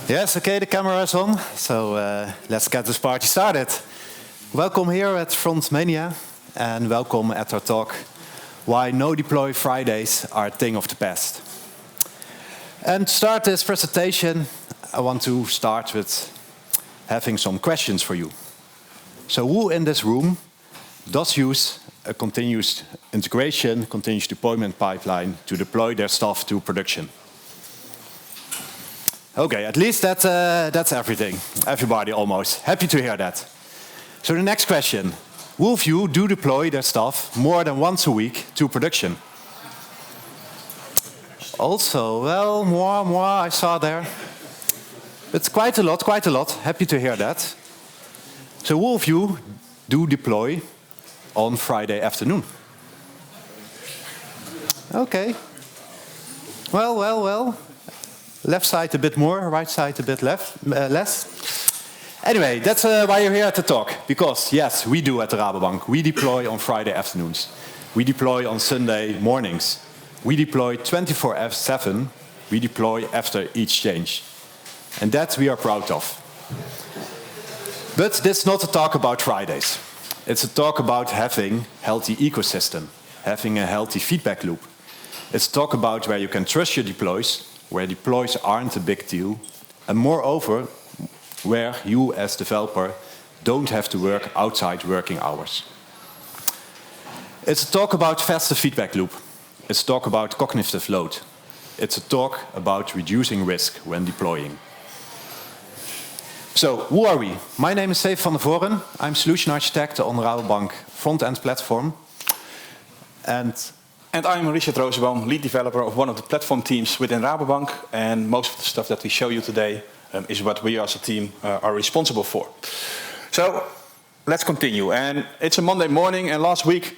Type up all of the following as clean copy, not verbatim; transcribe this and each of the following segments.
Yes, okay, the camera is on. So let's get this party started. Welcome here at Frontmania and welcome at our talk, Why No Deploy Fridays Are a Thing of the Past. And to start this presentation, I want to start with having some questions for you. So who in this room does use a continuous integration, continuous deployment pipeline to deploy their stuff to production? Okay, at least that's everything. Everybody almost. Happy to hear that. So the next question. Who of you do deploy their stuff more than once a week to production? Also, well, moi, I saw there. It's quite a lot. Happy to hear that. So who of you do deploy on Friday afternoon? Okay. Well. Left side a bit more, right side a bit less. Anyway, that's why you're here at the talk. Because, yes, we do at the Rabobank. We deploy on Friday afternoons. We deploy on Sunday mornings. We deploy 24/7. We deploy after each change. And that we are proud of. But this is not a talk about Fridays. It's a talk about having a healthy ecosystem, having a healthy feedback loop. It's a talk about where you can trust your deploys, where deploys aren't a big deal, and moreover, where you as developer don't have to work outside working hours. It's a talk about faster feedback loop. It's a talk about cognitive load. It's a talk about reducing risk when deploying. So, who are we? My name is Steve van der Voren. I'm Solution Architect on the Rabobank Frontend platform. And I'm Richard Roozenboom, lead developer of one of the platform teams within Rabobank. And most of the stuff that we show you today is what we as a team are responsible for. So let's continue. And it's a Monday morning, and last week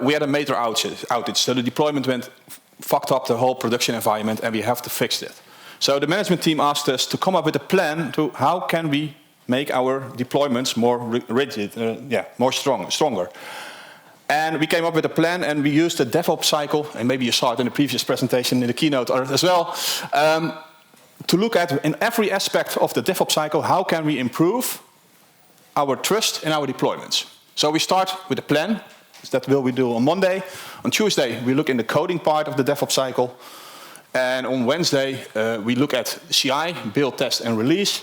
we had a major outage. So the deployment fucked up the whole production environment, and we have to fix it. So the management team asked us to come up with a plan to how can we make our deployments more rigid, stronger. And we came up with a plan, and we used the DevOps cycle, and maybe you saw it in the previous presentation in the keynote as well, to look at in every aspect of the DevOps cycle, how can we improve our trust in our deployments. So we start with a plan. That will we do on Monday. On Tuesday, we look in the coding part of the DevOps cycle. And on Wednesday, we look at CI, build, test, and release.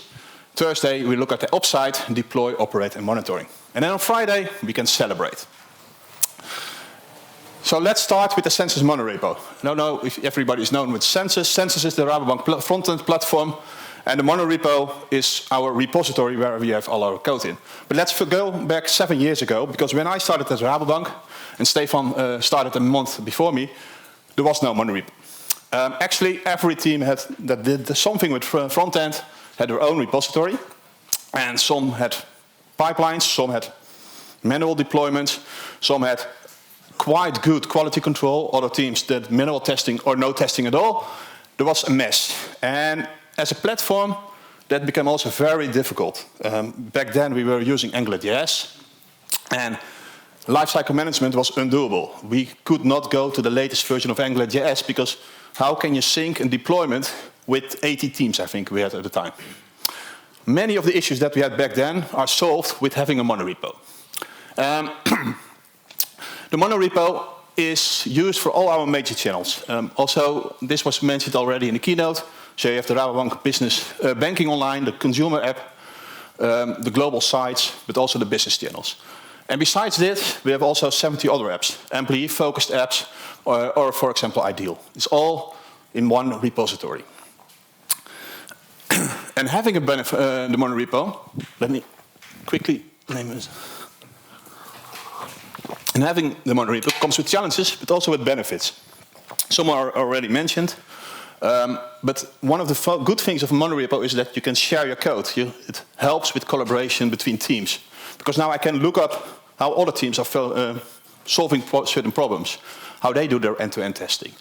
Thursday, we look at the ops side, deploy, operate, and monitoring. And then on Friday, we can celebrate. So let's start with the Census monorepo. I don't know if everybody is known with Census. Census is the Rabobank Frontend platform, and the monorepo is our repository where we have all our code in. But let's go back 7 years ago, because when I started at Rabobank, and Stefan started a month before me, there was no monorepo. Actually, every team that did something with Frontend had their own repository, and some had pipelines, some had manual deployments, some had quite good quality control. Other teams did manual testing or no testing at all. There was a mess. And as a platform, that became also very difficult. Back then, we were using AngularJS, and lifecycle management was undoable. We could not go to the latest version of AngularJS because how can you sync a deployment with 80 teams, I think we had at the time. Many of the issues that we had back then are solved with having a monorepo. The monorepo is used for all our major channels. Also, this was mentioned already in the keynote. So you have the Rabobank Business Banking Online, the consumer app, the global sites, but also the business channels. And besides this, we have also 70 other apps, employee-focused apps, or for example, Ideal. It's all in one repository. And having the monorepo, let me quickly name it. And having the monorepo comes with challenges, but also with benefits. Some are already mentioned. But one of the good things of a monorepo is that you can share your code. It helps with collaboration between teams. Because now I can look up how other teams are solving certain problems, how they do their end-to-end testing.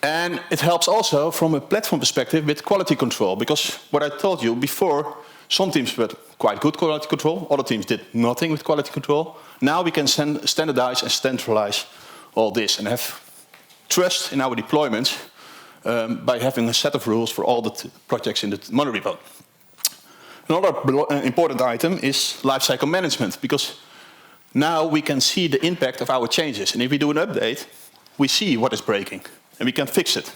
And it helps also from a platform perspective with quality control. Because what I told you before, some teams had quite good quality control, other teams did nothing with quality control. Now we can standardize and centralize all this and have trust in our deployments by having a set of rules for all the projects in the monorepo. Another important item is lifecycle management, because now we can see the impact of our changes. And if we do an update, we see what is breaking, and we can fix it.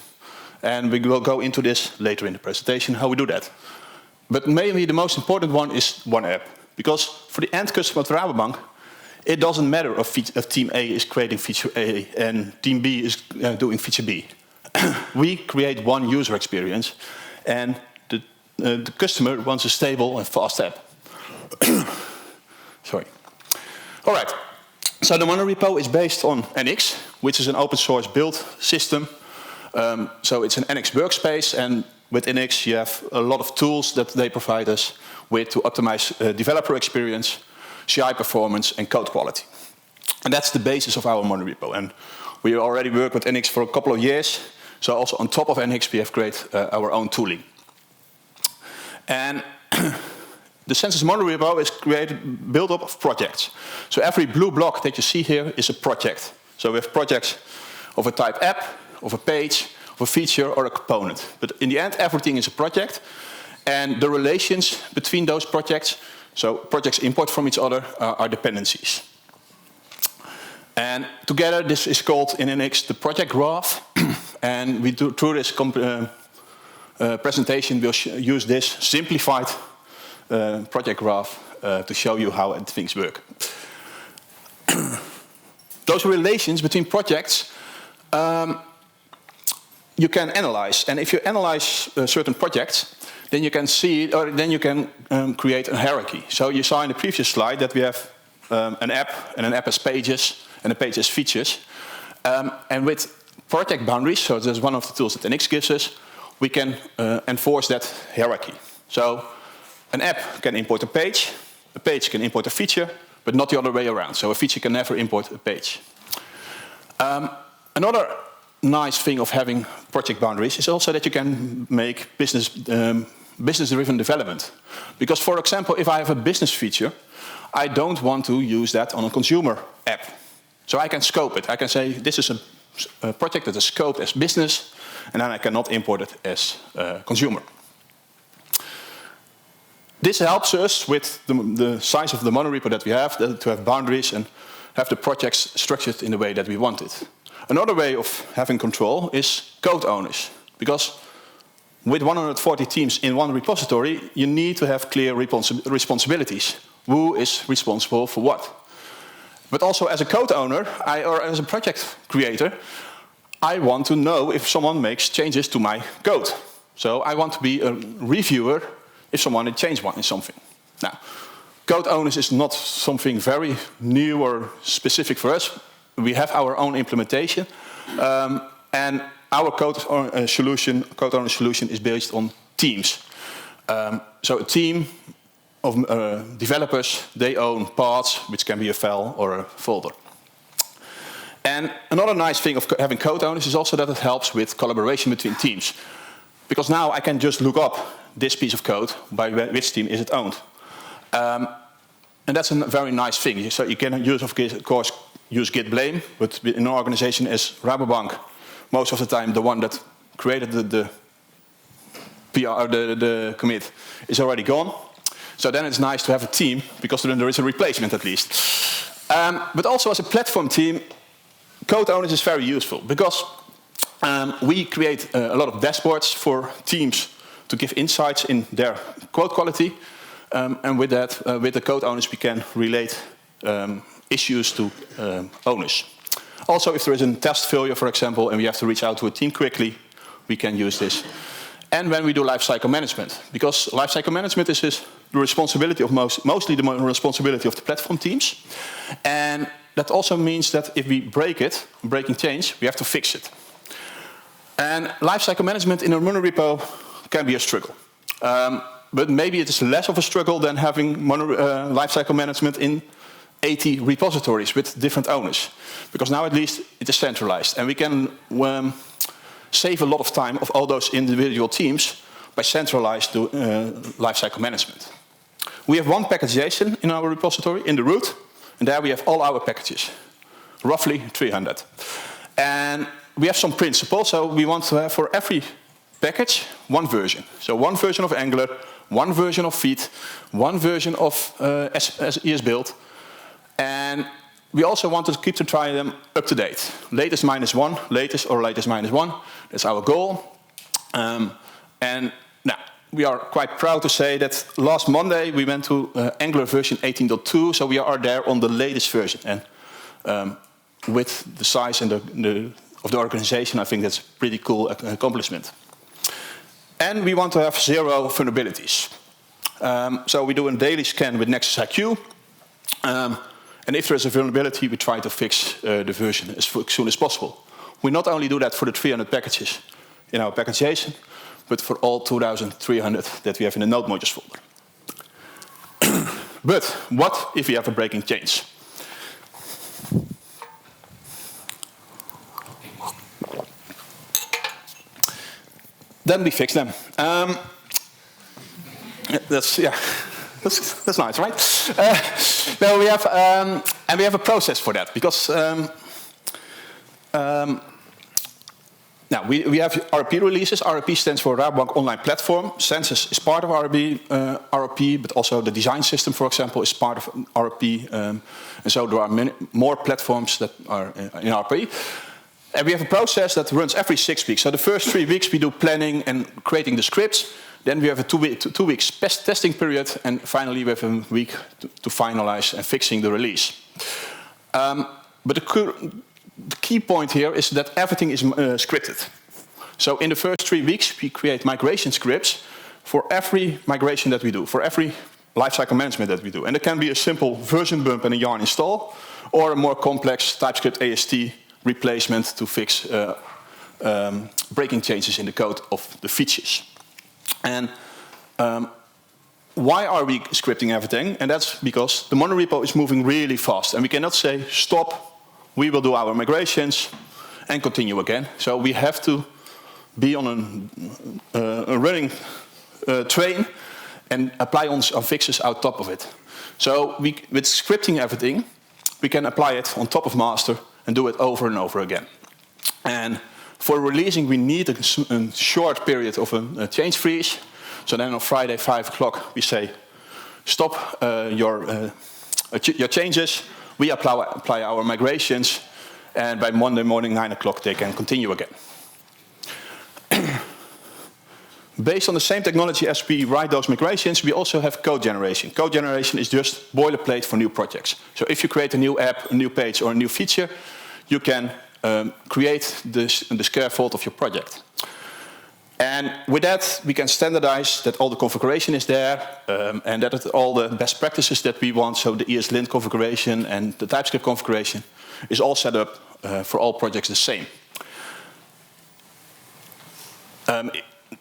And we will go into this later in the presentation, how we do that. But maybe the most important one is one app. Because for the end customer of Rabobank, it doesn't matter if team A is creating feature A and team B is doing feature B. We create one user experience, and the customer wants a stable and fast app. Sorry. All right. So the monorepo is based on NX, which is an open source build system. So it's an NX workspace, and with NX you have a lot of tools that they provide us with to optimize developer experience, CI performance, and code quality. And that's the basis of our monorepo. And we already work with NX for a couple of years. So also on top of NX we have created our own tooling. And the Census monorepo is built up of projects. So every blue block that you see here is a project. So we have projects of a type app, of a page, of a feature, or a component. But in the end, everything is a project. And the relations between those projects, so projects import from each other, are dependencies. And together, this is called in NX the project graph. And we do, through this presentation, we'll use this simplified project graph to show you how things work. Those relations between projects you can analyze, and if you analyze certain projects, then you can see, or then you can create a hierarchy. So you saw in the previous slide that we have an app, and an app has pages, and a page has features. And with project boundaries, so that's one of the tools that NX gives us, we can enforce that hierarchy. So an app can import a page can import a feature, but not the other way around. So a feature can never import a page. Another nice thing of having project boundaries is also that you can make business-driven development. Because, for example, if I have a business feature, I don't want to use that on a consumer app. So I can scope it. I can say this is a project that is scoped as business, and then I cannot import it as consumer. This helps us with the size of the monorepo that we have, to have boundaries and have the projects structured in the way that we want it. Another way of having control is code owners. Because with 140 teams in one repository, you need to have clear responsibilities. Who is responsible for what? But also as a code owner, or as a project creator, I want to know if someone makes changes to my code. So I want to be a reviewer if someone changes something. Now, code owners is not something very new or specific for us. We have our own implementation, and our code owner solution is based on teams. So a team of developers, they own parts, which can be a file or a folder. And another nice thing of having code owners is also that it helps with collaboration between teams. Because now I can just look up this piece of code, by which team is it owned. And that's a very nice thing. So you can use, of course, use git blame, but in an organization as Rabobank, most of the time the one that created the PR, the commit, is already gone. So then it's nice to have a team, because then there is a replacement at least. But also as a platform team, code owners is very useful, because we create a lot of dashboards for teams to give insights in their code quality. And with that, with the code owners, we can relate issues to owners. Also, if there is a test failure, for example, and we have to reach out to a team quickly, we can use this. And when we do lifecycle management, because lifecycle management is the responsibility of mostly the responsibility of the platform teams. And that also means that if we breaking change, we have to fix it. And lifecycle management in a monorepo can be a struggle. But maybe it is less of a struggle than having lifecycle management in 80 repositories with different owners. Because now at least it is centralized. And we can save a lot of time of all those individual teams by centralized lifecycle management. We have one packagization in our repository, in the root, and there we have all our packages, roughly 300. And we have some principles. So we want to have for every package one version. So one version of Angular, one version of Feet, one version of ES-Build. And we also want to keep try them up to date. Latest -1, latest or latest -1. That's our goal. And now we are quite proud to say that last Monday we went to Angular version 18.2. So we are there on the latest version. And with the size and of the organization, I think that's a pretty cool accomplishment. And we want to have 0 vulnerabilities. So we do a daily scan with Nexus IQ. And if there is a vulnerability, we try to fix the version as soon as possible. We not only do that for the 300 packages in our packagization, but for all 2,300 that we have in the node modules folder. But what if we have a breaking change? Then we fix them. That's nice, right? No, we have and we have a process for that because now we have RP releases. RP stands for Rabobank Online Platform. Census is part of RP, but also the design system, for example, is part of RP. And so there are more platforms that are in RP. And we have a process that runs every 6 weeks. So the first 3 weeks we do planning and creating the scripts. Then we have a 2 weeks testing period. And finally we have a week to finalize and fixing the release. But the key point here is that everything is scripted. So in the first 3 weeks we create migration scripts for every migration that we do, for every lifecycle management that we do. And it can be a simple version bump and a yarn install, or a more complex TypeScript AST replacement to fix breaking changes in the code of the features. And why are we scripting everything? And that's because the monorepo is moving really fast. And we cannot say, stop, we will do our migrations, and continue again. So we have to be on a running train and apply on fixes on top of it. So with scripting everything, we can apply it on top of master and do it over and over again. And for releasing, we need a short period of a change freeze. So then on Friday, 5 o'clock, we say, stop your changes. We apply our migrations. And by Monday morning, 9 o'clock, they can continue again. Based on the same technology as we write those migrations, we also have code generation. Code generation is just boilerplate for new projects. So if you create a new app, a new page, or a new feature, you can create the scaffold of your project. And with that, we can standardize that all the configuration is there, and that all the best practices that we want, so the ESLint configuration and the TypeScript configuration, is all set up for all projects the same.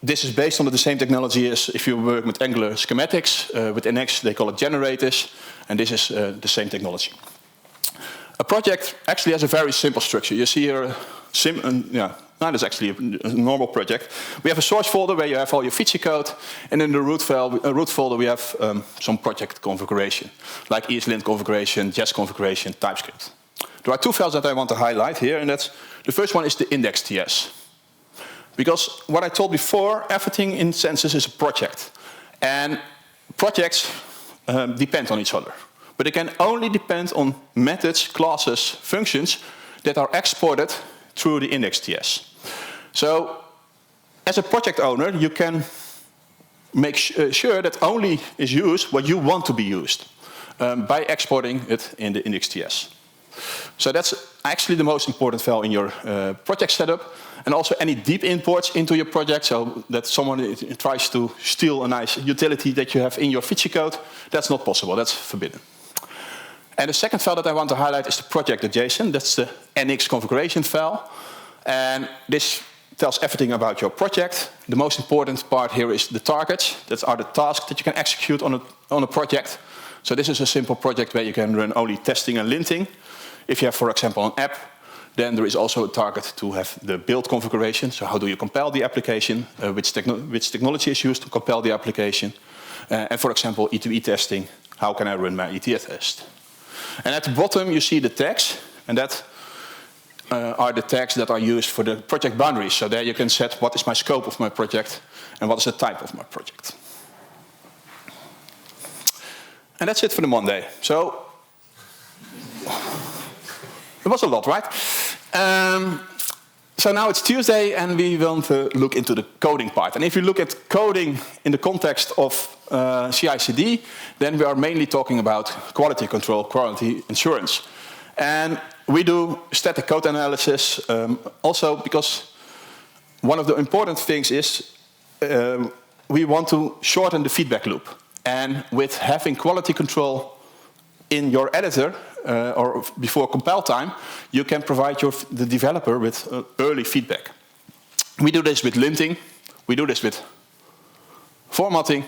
This is based on the same technology as if you work with Angular schematics. With NX, they call it generators, and this is the same technology. A project actually has a very simple structure. You see here, that's actually a normal project. We have a source folder where you have all your feature code, and in the root folder we have some project configuration, like ESLint configuration, Jest configuration, TypeScript. There are 2 files that I want to highlight here, and that's the first one is the index.ts. Because what I told before, everything in Census is a project. And projects depend on each other. But they can only depend on methods, classes, functions that are exported through the index.ts. So as a project owner, you can make sure that only is used what you want to be used by exporting it in the index.ts. So that's actually the most important file in your project setup. And also any deep imports into your project, so that someone tries to steal a nice utility that you have in your feature code, that's not possible, that's forbidden. And the second file that I want to highlight is the project.json. That's the NX configuration file. And this tells everything about your project. The most important part here is the targets. That are the tasks that you can execute on a project. So this is a simple project where you can run only testing and linting. If you have, for example, an app, then there is also a target to have the build configuration. So how do you compile the application? Which technology is used to compile the application? And for example, E2E testing. How can I run my ETS test? And at the bottom, you see the tags. And that are the tags that are used for the project boundaries. So there you can set what is my scope of my project and what is the type of my project. And that's it for the Monday. So it was a lot, right? So now it's Tuesday and we want to look into the coding part. And if you look at coding in the context of CI/CD, then we are mainly talking about quality control, quality assurance. And we do static code analysis also because one of the important things is we want to shorten the feedback loop. And with having quality control in your editor or before compile time, you can provide the developer with early feedback. We do this with linting, we do this with formatting,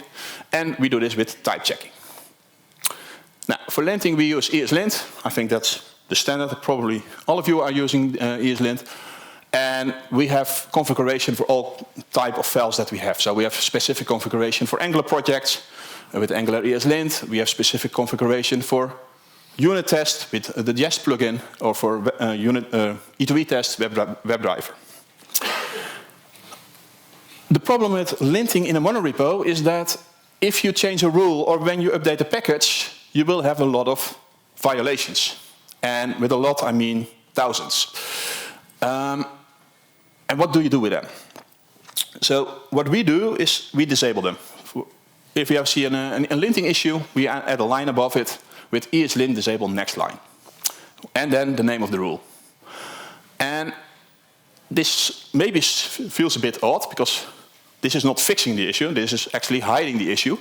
and we do this with type checking. Now, for linting we use ESLint. I think that's the standard. Probably all of you are using ESLint. And we have configuration for all type of files that we have. So we have specific configuration for Angular projects with Angular ESLint. We have specific configuration for unit test with the Jest plugin, or for E2E test WebDriver. The problem with linting in a monorepo is that if you change a rule or when you update a package, you will have a lot of violations. And with a lot, I mean thousands. And what do you do with them? So what we do is we disable them. If you see a linting issue, we add a line above it with ESLint disable next line. And then the name of the rule. And this maybe feels a bit odd because this is not fixing the issue. This is actually hiding the issue.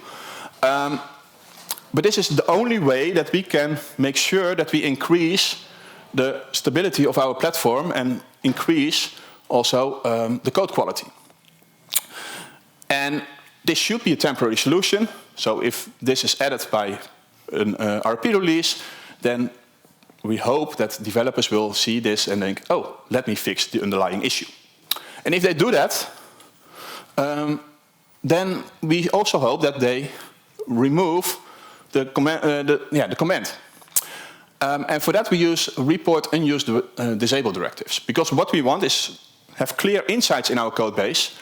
But this is the only way that we can make sure that we increase the stability of our platform and increase also the code quality. And this should be a temporary solution. So if this is added by an RP release, then we hope that developers will see this and think, oh, let me fix the underlying issue. And if they do that, then we also hope that they remove the comment. And for that we use report unused disable directives. Because what we want is have clear insights in our code base.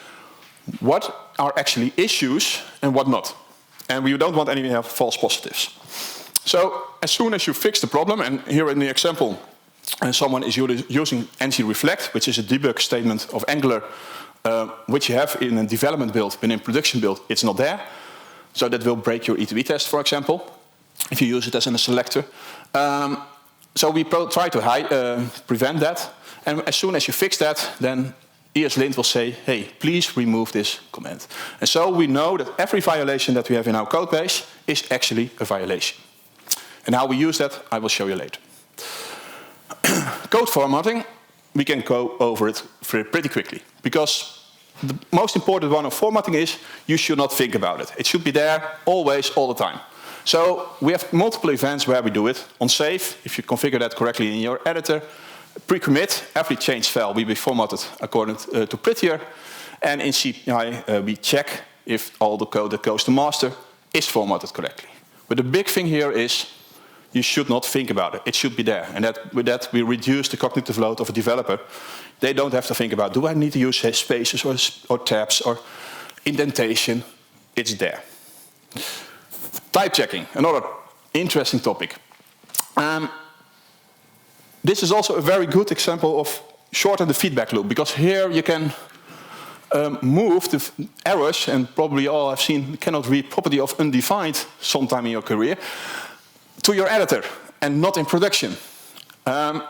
What are actually issues and what not. And we don't want any false positives. So as soon as you fix the problem, and here in the example, someone is using NC-reflect, which is a debug statement of Angular, which you have in a development build, but in a production build, it's not there. So that will break your E2E test, for example, if you use it as a selector. So we try to prevent that. And as soon as you fix that, then ESLint will say, hey, please remove this comment. And so we know that every violation that we have in our code base is actually a violation. And how we use that, I will show you later. Code formatting, we can go over it pretty quickly. Because the most important one of formatting is you should not think about it. It should be there always, all the time. So we have multiple events where we do it. On save, if you configure that correctly in your editor. Pre-commit, every change file will be formatted according to prettier. And in CPI, we check if all the code that goes to master is formatted correctly. But the big thing here is you should not think about it. It should be there. And with that, we reduce the cognitive load of a developer. They don't have to think about, do I need to use spaces or tabs or indentation? It's there. Type checking, another interesting topic. This is also a very good example of shorten the feedback loop, because here you can move the errors, and probably all I've seen cannot read property of undefined sometime in your career, to your editor and not in production. Now,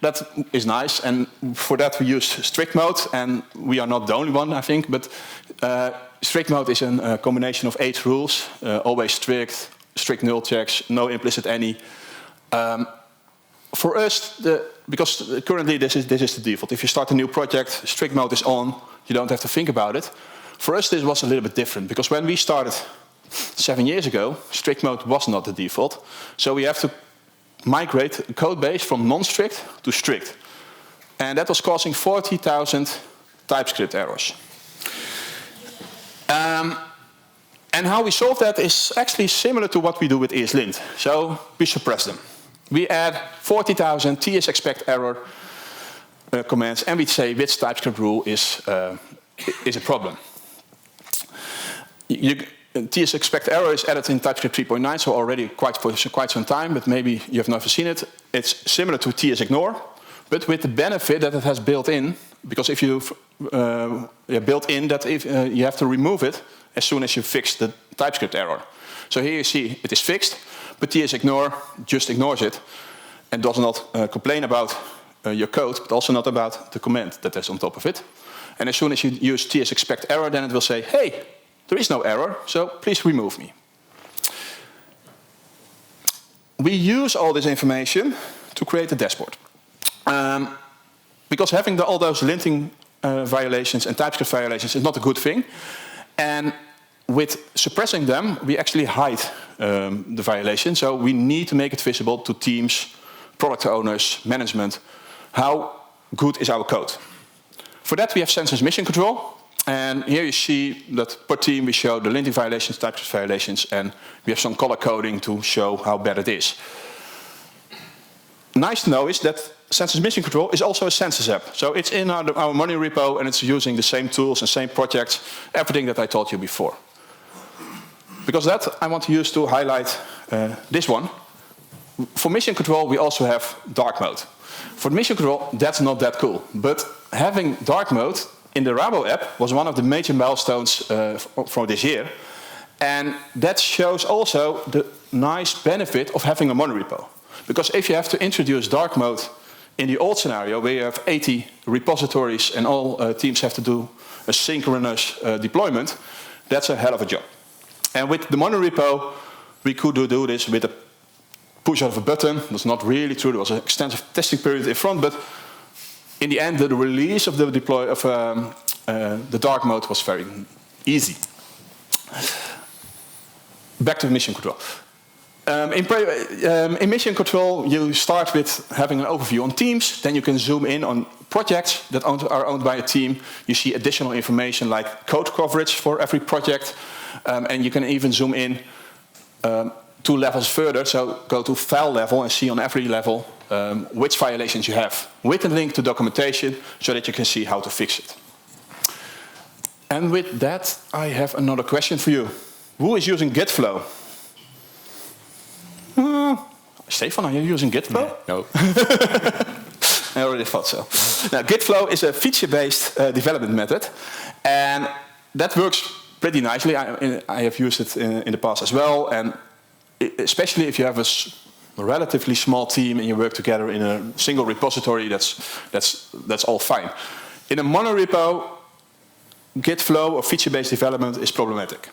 that is nice, and for that we use strict mode, and we are not the only one, I think, but strict mode is a combination of 8 rules, always strict, strict null checks, no implicit any. For us, because currently this is the default. If you start a new project, strict mode is on, you don't have to think about it. For us, this was a little bit different, because when we started 7 years ago, strict mode was not the default. So we have to migrate the code base from non-strict to strict. And that was causing 40,000 TypeScript errors. And how we solve that is actually similar to what we do with ESLint. So we suppress them. we add 40,000 TS expect error commands, and we say which TypeScript rule is a problem. TS expect error is added in TypeScript 3.9, so already for quite some time, but maybe you have never seen it. It's similar to TS ignore, but with the benefit that it has built in, because if you built in that if you have to remove it as soon as you fix the TypeScript error. So here you see it is fixed, but TS ignore just ignores it and does not complain about your code, but also not about the command that is on top of it. And as soon as you use TS expect error, then it will say, hey, there is no error, so please remove me. We use all this information to create a dashboard. Because having all those linting violations and TypeScript violations is not a good thing. And with suppressing them, we actually hide the violation. So we need to make it visible to teams, product owners, management. How good is our code? For that, we have Sensors Mission Control. And here you see that per team we show the linting violations, TypeScript violations, and we have some color coding to show how bad it is. Nice to know is that Sensors Mission Control is also a Sensors app. So it's in our monorepo, and it's using the same tools and same projects, everything that I told you before. Because that I want to use to highlight this one. For Mission Control, we also have dark mode. For Mission Control, that's not that cool. But having dark mode in the Rabo app was one of the major milestones for this year. And that shows also the nice benefit of having a monorepo. Because if you have to introduce dark mode in the old scenario, where you have 80 repositories and all teams have to do a synchronous deployment, that's a hell of a job. And with the monorepo, we could do this with a push of a button. That's not really true. There was an extensive testing period in front, but in the end, the release of the deploy of the dark mode was very easy. Back to Mission Control. In Mission Control, you start with having an overview on teams. Then you can zoom in on projects that are owned by a team. You see additional information like code coverage for every project. And you can even zoom in 2 levels further. So go to file level and see on every level which violations you have, with a link to documentation so that you can see how to fix it. And with that, I have another question for you. Who is using Git flow? Stefan, are you using Git flow? No. I already thought so. Now, Git flow is a feature-based development method, and that works pretty nicely. I have used it in the past as well, and especially if you have a relatively small team and you work together in a single repository, that's all fine. In a monorepo, Git flow or feature-based development is problematic.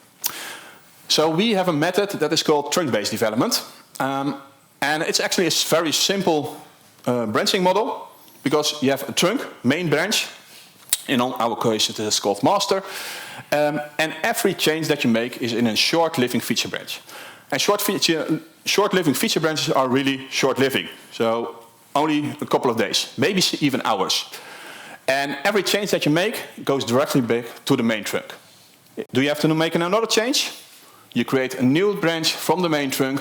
So we have a method that is called trunk-based development. And it's actually a very simple branching model, because you have a trunk, main branch. In our case, it is called master. And every change that you make is in a short-living feature branch. And short-living feature branches are really short-living. So only a couple of days, maybe even hours. And every change that you make goes directly back to the main trunk. Do you have to make another change? You create a new branch from the main trunk,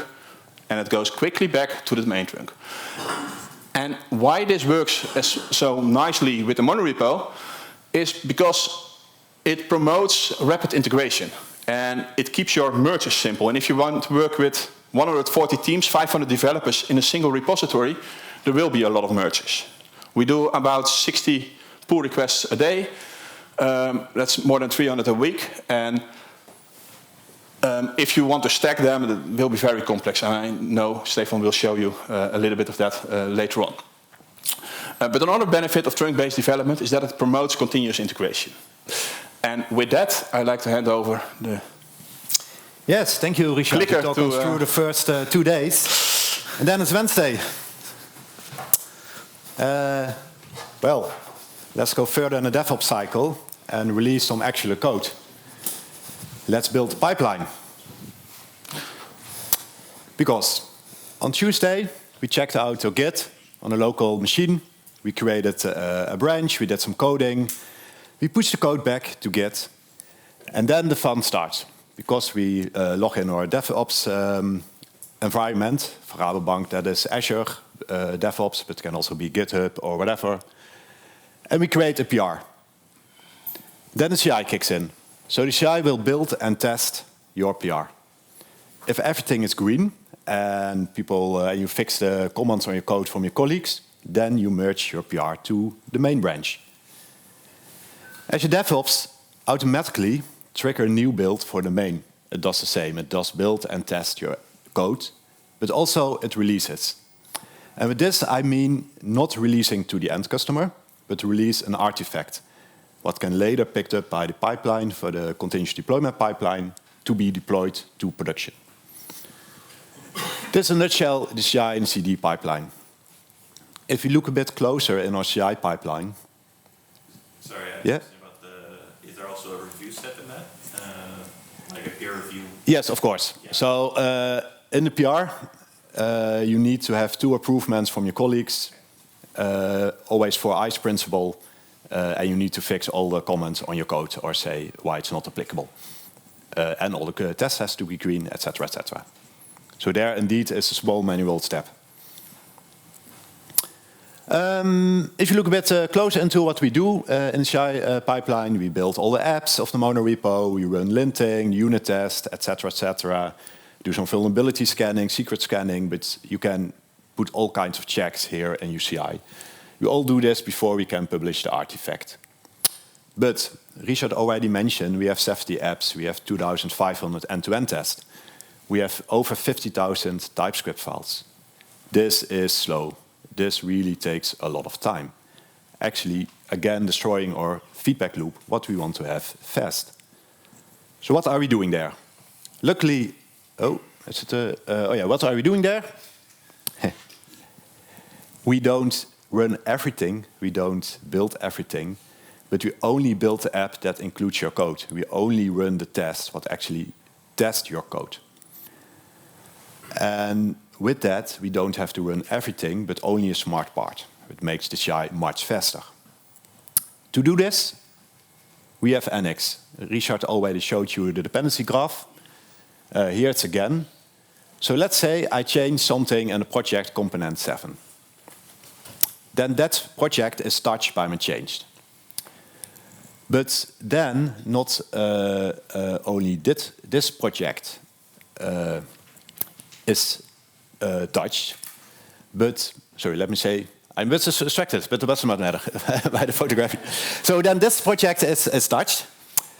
and it goes quickly back to the main trunk. And why this works so nicely with the monorepo is because it promotes rapid integration. And it keeps your merges simple. And if you want to work with 140 teams, 500 developers in a single repository, there will be a lot of merges. We do about 60 pull requests a day. That's more than 300 a week. And if you want to stack them, it will be very complex. And I know Stefan will show you a little bit of that later on. But another benefit of trunk-based development is that it promotes continuous integration. And with that, I'd like to hand over the Yes, thank you, Richard, to talk us through the first 2 days. And then it's Wednesday. Well, let's go further in the DevOps cycle and release some actual code. Let's build a pipeline. Because on Tuesday, we checked out our Git on a local machine. We created a branch, we did some coding. We pushed the code back to Git. And then the fun starts. Because we log in our DevOps environment. For Rabobank, that is Azure DevOps, but it can also be GitHub or whatever. And we create a PR. Then the CI kicks in. So the CI will build and test your PR. If everything is green and you fix the comments on your code from your colleagues, then you merge your PR to the main branch. Azure DevOps automatically trigger a new build for the main. It does the same. It does build and test your code, but also it releases. And with this, I mean not releasing to the end customer, but release an artifact, what can later be picked up by the pipeline for the continuous deployment pipeline to be deployed to production. This is in a nutshell the CI and CD pipeline. If you look a bit closer in our CI pipeline. Sorry, yeah? Is there also a review step in that? Like a peer review? Yes, of course. Yeah. So in the PR, you need to have 2 approvals from your colleagues, always for ICE principle, and you need to fix all the comments on your code or say why it's not applicable. And all the tests has to be green, etc., etc. So there indeed is a small manual step. If you look a bit closer into what we do in the CI pipeline, we build all the apps of the monorepo, we run linting, unit test, etc., etc. Do some vulnerability scanning, secret scanning, but you can put all kinds of checks here in your CI. We all do this before we can publish the artifact. But Richard already mentioned we have 70 apps, we have 2,500 end-to-end tests. We have over 50,000 TypeScript files. This is slow. This really takes a lot of time. Actually, again, destroying our feedback loop, what we want to have fast. So what are we doing there? Luckily, what are we doing there? We don't run everything, we don't build everything, but we only build the app that includes your code. We only run the tests what actually test your code. And with that, we don't have to run everything, but only a smart part. It makes the CI much faster. To do this, we have Annex. Richard already showed you the dependency graph. Here it's again. So let's say I change something in the project component 7. Then that project is touched by my change. But then not only this project is touched, but, sorry, let me say, I'm a bit distracted, but it doesn't matter by the photography. So then this project is touched.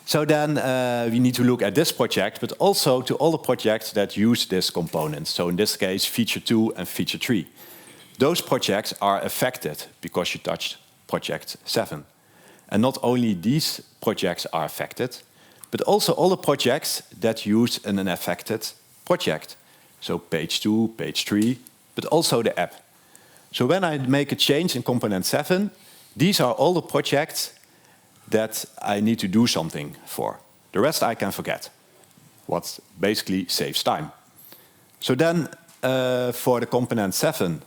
So then we need to look at this project, but also to all the projects that use this component. So in this case, feature 2 and feature 3. Those projects are affected because you touched project 7. And not only these projects are affected, but also all the projects that use an affected project. So page 2, page 3, but also the app. So when I make a change in component 7, these are all the projects that I need to do something for. The rest I can forget, what basically saves time. So then for the component 7,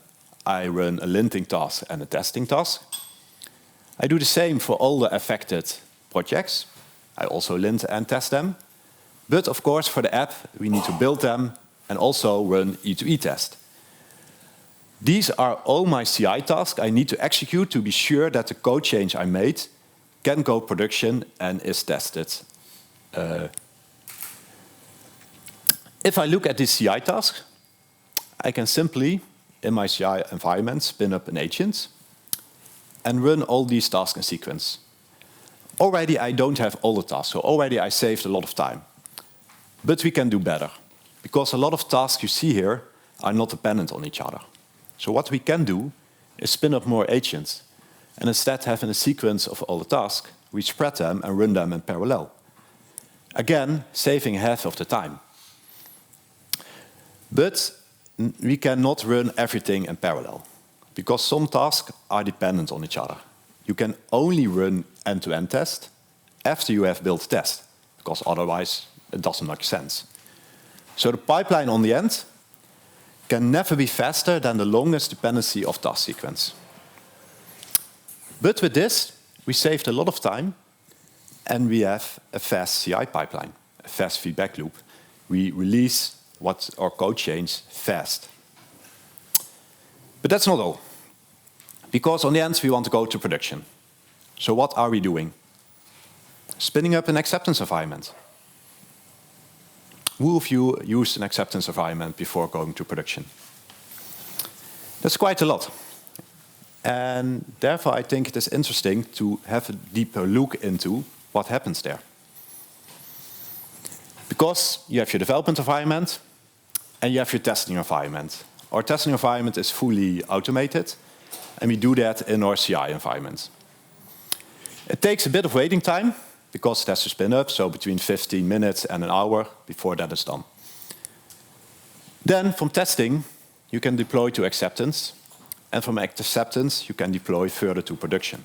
I run a linting task and a testing task. I do the same for all the affected projects. I also lint and test them. But of course, for the app, we need to build them and also run E2E test. These are all my CI tasks I need to execute to be sure that the code change I made can go production and is tested. If I look at this CI task, I can simply, in my CI environment, spin up an agent and run all these tasks in sequence. Already I don't have all the tasks, so already I saved a lot of time. But we can do better, because a lot of tasks you see here are not dependent on each other. So what we can do is spin up more agents, and instead having a sequence of all the tasks, we spread them and run them in parallel. Again, saving half of the time. But we cannot run everything in parallel, because some tasks are dependent on each other. You can only run end-to-end test after you have built test, because otherwise it doesn't make sense. So the pipeline on the end can never be faster than the longest dependency of task sequence. But with this, we saved a lot of time, and we have a fast CI pipeline, a fast feedback loop. We release our code change fast. But that's not all. Because on the end, we want to go to production. So what are we doing? Spinning up an acceptance environment. Who of you used an acceptance environment before going to production? That's quite a lot. And therefore, I think it is interesting to have a deeper look into what happens there. Because you have your development environment and you have your testing environment. Our testing environment is fully automated, and we do that in our CI environment. It takes a bit of waiting time, because it has to spin up, so between 15 minutes and an hour before that is done. Then, from testing, you can deploy to acceptance, and from acceptance, you can deploy further to production.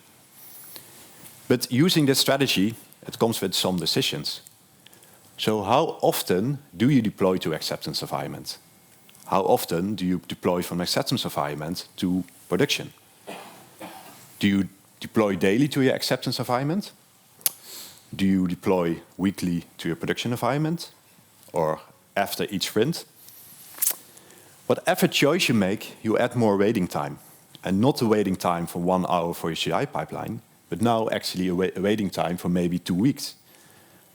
But using this strategy, it comes with some decisions. So how often do you deploy to acceptance environment? How often do you deploy from acceptance environment to production? Do you deploy daily to your acceptance environment? Do you deploy weekly to your production environment? Or after each sprint? Whatever choice you make, you add more waiting time. And not a waiting time for 1 hour for your CI pipeline, but now actually a waiting time for maybe 2 weeks.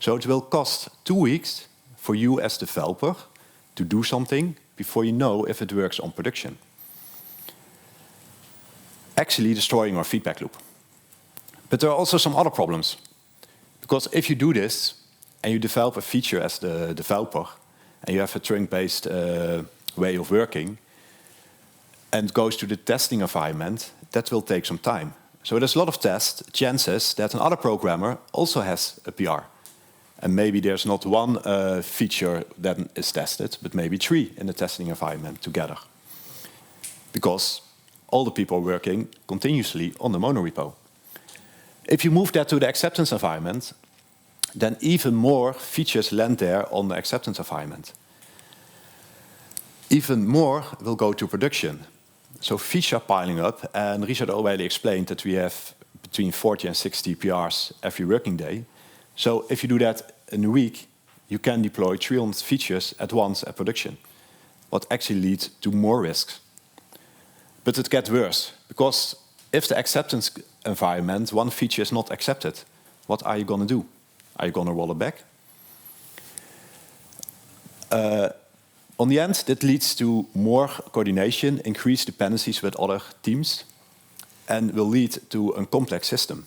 So it will cost 2 weeks for you as developer to do something before you know if it works on production. Actually destroying our feedback loop. But there are also some other problems. Because if you do this, and you develop a feature as the developer, and you have a trunk-based way of working, and goes to the testing environment, that will take some time. So there's a lot of chances that another programmer also has a PR. And maybe there's not one feature that is tested, but maybe 3 in the testing environment together. Because all the people are working continuously on the monorepo. If you move that to the acceptance environment, then even more features land there on the acceptance environment. Even more will go to production. So features are piling up, and Richard already explained that we have between 40 and 60 PRs every working day. So if you do that in a week, you can deploy 300 features at once at production, what actually leads to more risks. But it gets worse, because if the acceptance environment, one feature is not accepted, what are you going to do? Are you going to roll it back? On the end, that leads to more coordination, increased dependencies with other teams, and will lead to a complex system.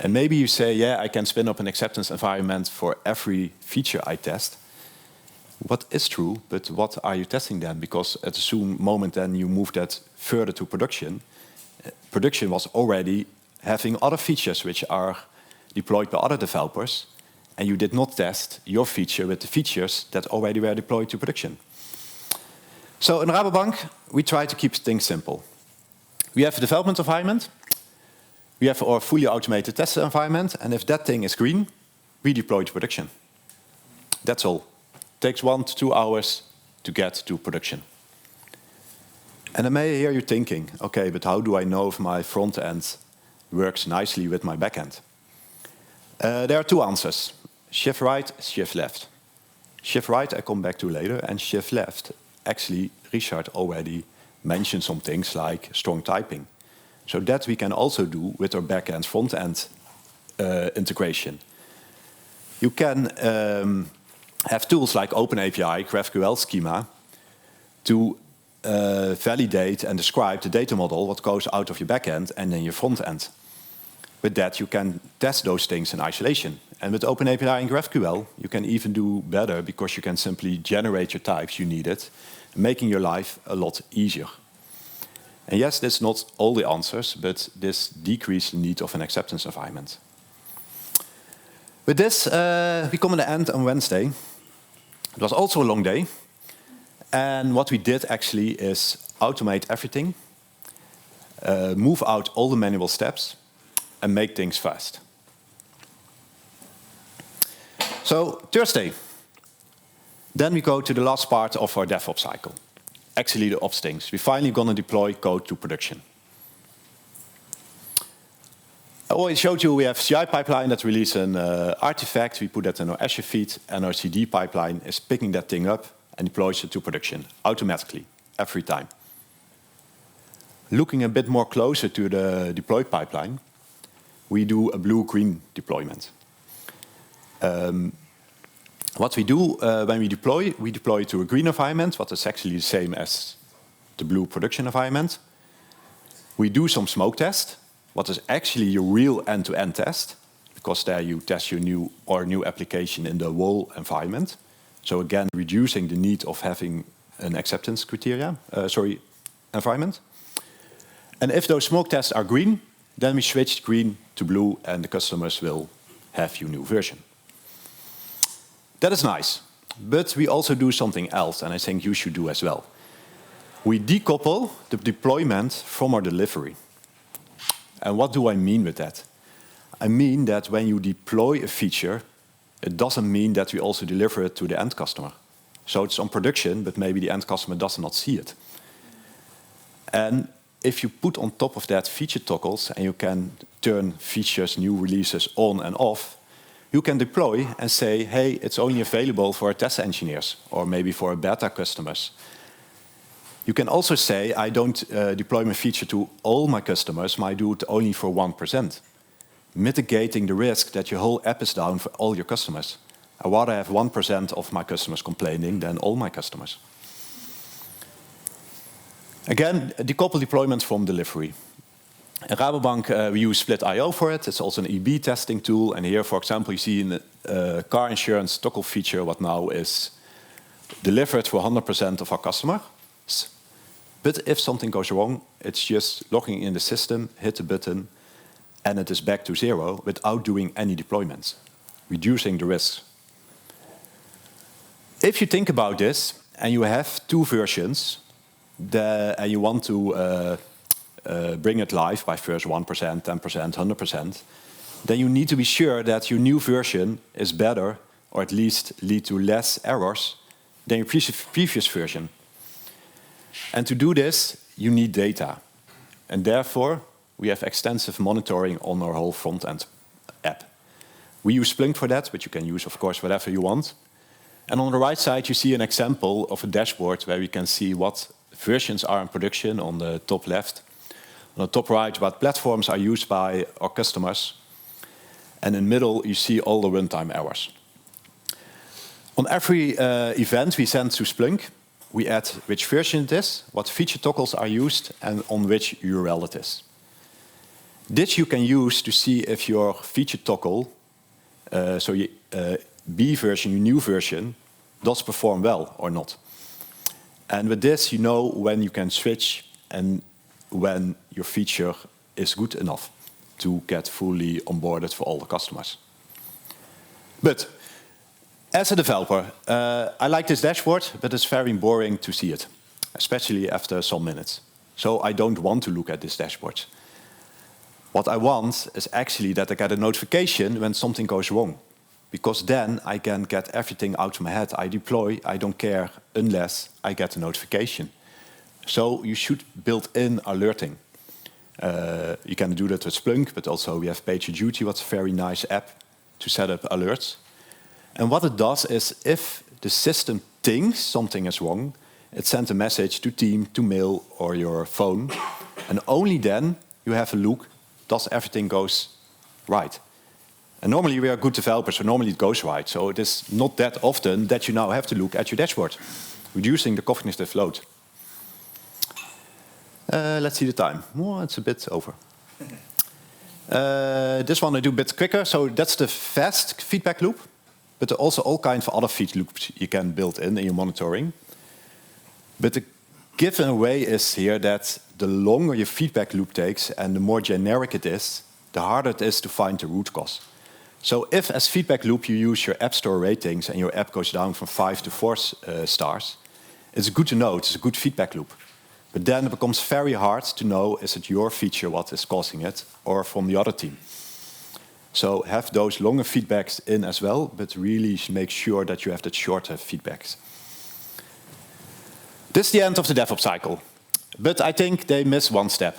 And maybe you say, yeah, I can spin up an acceptance environment for every feature I test. What is true, but what are you testing then? Because at the moment then you move that further to production, production was already having other features which are deployed by other developers, and you did not test your feature with the features that already were deployed to production. So in Rabobank, we try to keep things simple. We have a development environment, we have our fully automated test environment, and if that thing is green, we deploy to production. That's all. It takes 1 to 2 hours to get to production. And I may hear you thinking, okay, but how do I know if my front end works nicely with my back end? There are 2 answers. Shift right, shift left. Shift right I come back to later, and shift left, actually Richard already mentioned some things like strong typing. So that we can also do with our back-end, front-end integration. You can have tools like OpenAPI, GraphQL schema, to validate and describe the data model, what goes out of your back-end and then your front-end. With that, you can test those things in isolation. And with OpenAPI and GraphQL, you can even do better because you can simply generate your types you needed, making your life a lot easier. And yes, that's not all the answers, but this decreases the need of an acceptance environment. With this, we come to the end on Wednesday. It was also a long day. And what we did actually is automate everything, move out all the manual steps, and make things fast. So Thursday, then we go to the last part of our DevOps cycle. Actually the ops things. We're finally going to deploy code to production. I already showed you we have CI pipeline that releases an artifact. We put that in our Azure feed, and our CD pipeline is picking that thing up and deploys it to production automatically, every time. Looking a bit more closer to the deploy pipeline, we do a blue-green deployment. What we do when we deploy to a green environment, what is actually the same as the blue production environment. We do some smoke test, what is actually your real end-to-end test, because there you test your new application in the whole environment. So again, reducing the need of having an acceptance environment. And if those smoke tests are green, then we switch green to blue and the customers will have your new version. That is nice, but we also do something else, and I think you should do as well. We decouple the deployment from our delivery. And what do I mean with that? I mean that when you deploy a feature, it doesn't mean that we also deliver it to the end customer. So it's on production, but maybe the end customer does not see it. And if you put on top of that feature toggles and you can turn features, new releases on and off, you can deploy and say, hey, it's only available for our test engineers or maybe for our beta customers. You can also say, I don't deploy my feature to all my customers, I do it only for 1%, mitigating the risk that your whole app is down for all your customers. I rather have 1% of my customers complaining than all my customers. Again, decouple deployment from delivery. At Rabobank, we use Split.io for it. It's also an EB testing tool. And here, for example, you see in the car insurance toggle feature what now is delivered for 100% of our customers. But if something goes wrong, it's just logging in the system, hit the button, and it is back to 0 without doing any deployments, reducing the risks. If you think about this, and you have two versions, and you want to bring it live by first 1%, 10%, 100%, then you need to be sure that your new version is better, or at least lead to less errors than your previous version. And to do this, you need data. And therefore, we have extensive monitoring on our whole front-end app. We use Splunk for that, but you can use, of course, whatever you want. And on the right side, you see an example of a dashboard where we can see what versions are in production on the top left. On the top right, what platforms are used by our customers. And in the middle, you see all the runtime errors. On every event we send to Splunk, we add which version it is, what feature toggles are used, and on which URL it is. This you can use to see if your feature toggle, so your B version, your new version, does perform well or not. And with this, you know when you can switch and when your feature is good enough to get fully onboarded for all the customers. But as a developer, I like this dashboard, but it's very boring to see it, especially after some minutes. So I don't want to look at this dashboard. What I want is actually that I get a notification when something goes wrong, because then I can get everything out of my head. I deploy, I don't care unless I get a notification. So you should build in alerting. You can do that with Splunk, but also we have PagerDuty, what's a very nice app to set up alerts. And what it does is if the system thinks something is wrong, it sends a message to team, to mail, or your phone. And only then you have a look, does everything goes right? And normally we are good developers, so normally it goes right. So it is not that often that you now have to look at your dashboard, reducing the cognitive load. Let's see the time. Oh, it's a bit over. This one I do a bit quicker. So that's the fast feedback loop, but also all kinds of other feedback loops you can build in your monitoring. But the given away is here that the longer your feedback loop takes and the more generic it is, the harder it is to find the root cause. So if as feedback loop you use your App Store ratings and your app goes down from 5 to 4 stars, it's good to know, it's a good feedback loop. But then it becomes very hard to know, is it your feature what is causing it, or from the other team. So have those longer feedbacks in as well, but really make sure that you have the shorter feedbacks. This is the end of the DevOps cycle. But I think they miss one step.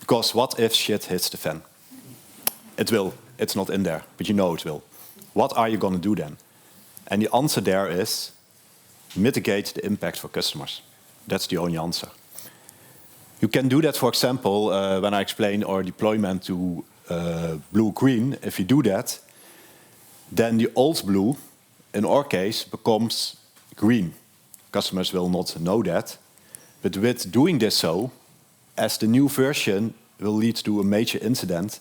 Because what if shit hits the fan? It will. It's not in there, but you know it will. What are you going to do then? And the answer there is mitigate the impact for customers. That's the only answer. You can do that, for example, when I explain our deployment to blue-green. If you do that, then the old blue, in our case, becomes green. Customers will not know that. But with doing this so, as the new version will lead to a major incident,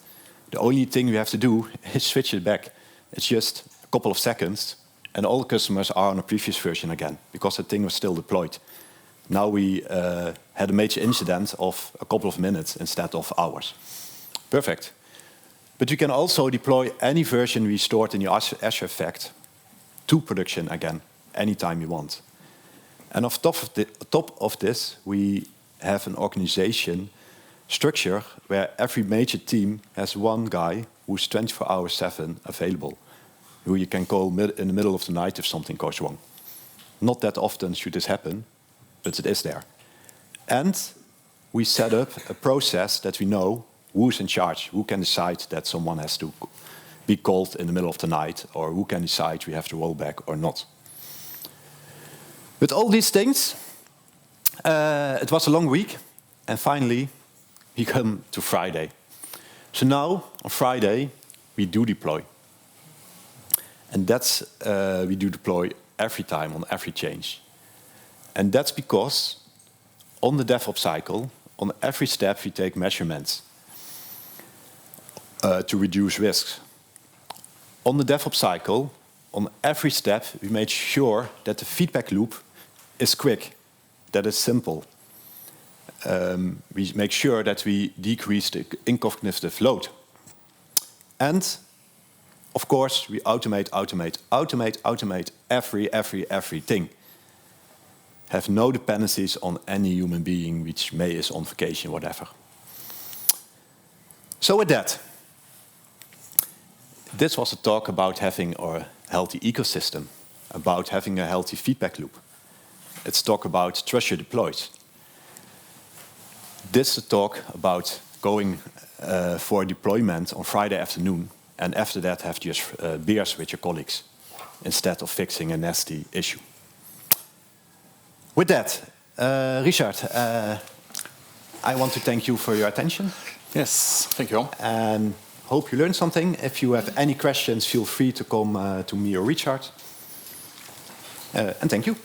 the only thing we have to do is switch it back. It's just a couple of seconds, and all the customers are on a previous version again, because the thing was still deployed. Now we had a major incident of a couple of minutes instead of hours. Perfect. But you can also deploy any version we stored in your Azure Fact to production again, anytime you want. And off top of this, we have an organization structure where every major team has one guy who's 24 hours 7 available, who you can call in the middle of the night if something goes wrong. Not that often should this happen, but it is there. And we set up a process that we know who's in charge, who can decide that someone has to be called in the middle of the night, or who can decide we have to roll back or not. With all these things, it was a long week, and finally we come to Friday. So now, on Friday, we do deploy. And that's, we do deploy every time on every change. And that's because on the DevOps cycle, on every step we take measurements to reduce risks. On the DevOps cycle, on every step, we made sure that the feedback loop is quick, that it's simple. We make sure that we decrease the incognitive load. And, of course, we automate everything. Have no dependencies on any human being which may is on vacation, whatever. So with that, this was a talk about having a healthy ecosystem, about having a healthy feedback loop. It's talk about trust your deploys. This is a talk about going for deployment on Friday afternoon, and after that have just beers with your colleagues, instead of fixing a nasty issue. With that, Richard, I want to thank you for your attention. Yes, thank you. And hope you learned something. If you have any questions, feel free to come to me or Richard. And thank you.